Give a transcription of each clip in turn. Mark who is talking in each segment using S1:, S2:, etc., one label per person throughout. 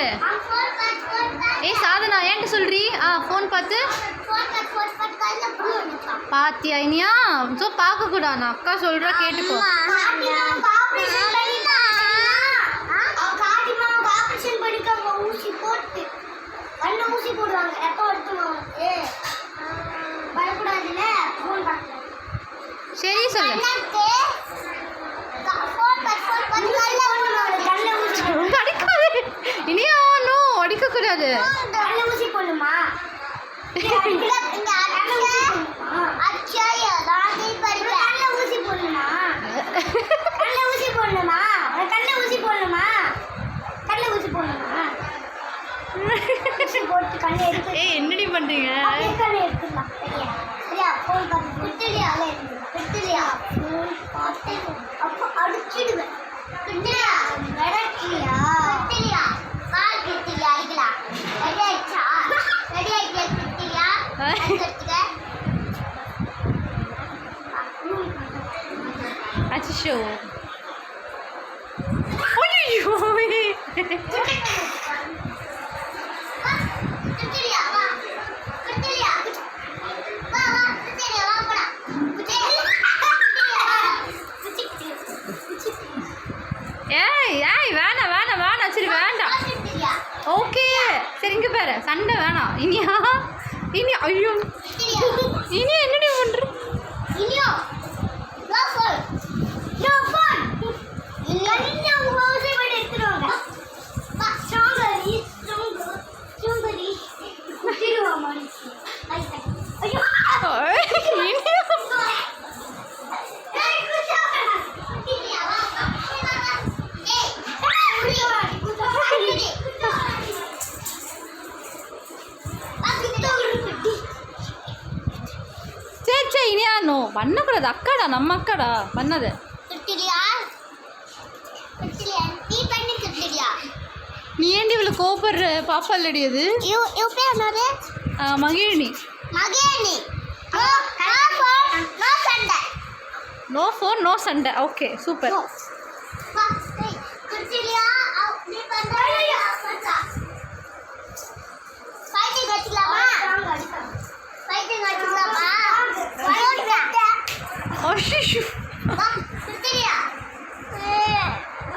S1: சொல்லு. ஏய் சாதனா ஏன்ட்டு சொல்றீ? ஃபோன் பார்த்து பாத்தியா இனியா? ஸோ பார்க்கக்கூடாது. நான் அக்கா சொல்கிற கேட்டுக்கோ.
S2: ஊசி போடுவாங்க எப்போ எடுத்துவாங்க வரக்கூடாதுல ஃபோன் பார்க்க.
S1: சரி சொல்லு. அடிக்காது இனியா. நோ அடிக்கக்கூடாது.
S2: ஊசி போடணுமா? ஊசி போடணுமா? ஊசி போடணுமா? ஊசி போடணுமா? ஊசி போடணுமா? போட்டு கண்ணை எடுத்து.
S1: ஏய் என்னடி பண்றீங்க?
S2: கண்ணை எடுத்துடலாம். சரியா ஃபோன் பார்த்து விட்டுலியா? விட்டுலியா ஃபோன் பார்த்து அப்போ அடிச்சிடுவேன். விட்டுலியா விடட்டியா? விட்டுலியா கால் விட்டுலியா? அடிக்கலாம். ரெடி ஆயிடுச்சா? ரெடி ஆயிடுச்சு. விட்டுலியா எடுத்துக்க.
S1: அச்சோ ஐயோ சரி வேண்டாம். ஓகே சரி இங்கே பாரு. சண்டை வேணாம் இனியா. இனியா ஐயோ இனியா என்னடி பண்ற?
S2: Iniya no phone. No phone. இல்ல உங்க ஹவுஸ் போய் எடுத்துடுவாங்க. வா ஸ்ட்ராங்கரி ஸ்ட்ராங்கரி குட்டிடுவா மாதிரி. ஐயோ
S1: இனியா இனியா நோ பண்ணக்கூடாது. அக்காடா நம்ம அக்காடா பண்ணது. நீ ஏண்டி இவ்வளோ கோபப்படுற? பாப்பா இல்லடி அது. மகிழினி. நோ ஃபோன் நோ சண்டை. Okay super.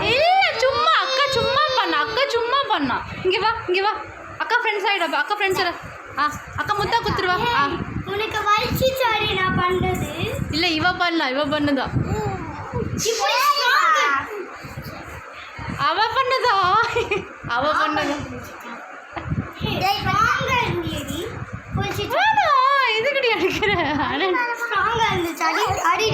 S1: இல்லை சும்மா அக்கா சும்மா பண்ணா. இங்கே வா அக்கா ஃப்ரெண்ட்ஸ் ஆகிடப்பா. அக்கா ஃப்ரெண்ட்ஸ் அக்கா முத்தா குத்துருவா.
S2: உனக்கு வலிச்சு சாரி நான் பண்ணுறது
S1: இல்லை இவ பண்ணலாம். இவ பண்ணுதா? அவ பண்ணுதா? எதுக்கடி அடிக்கிற?
S2: இருந்துச்சு. அடி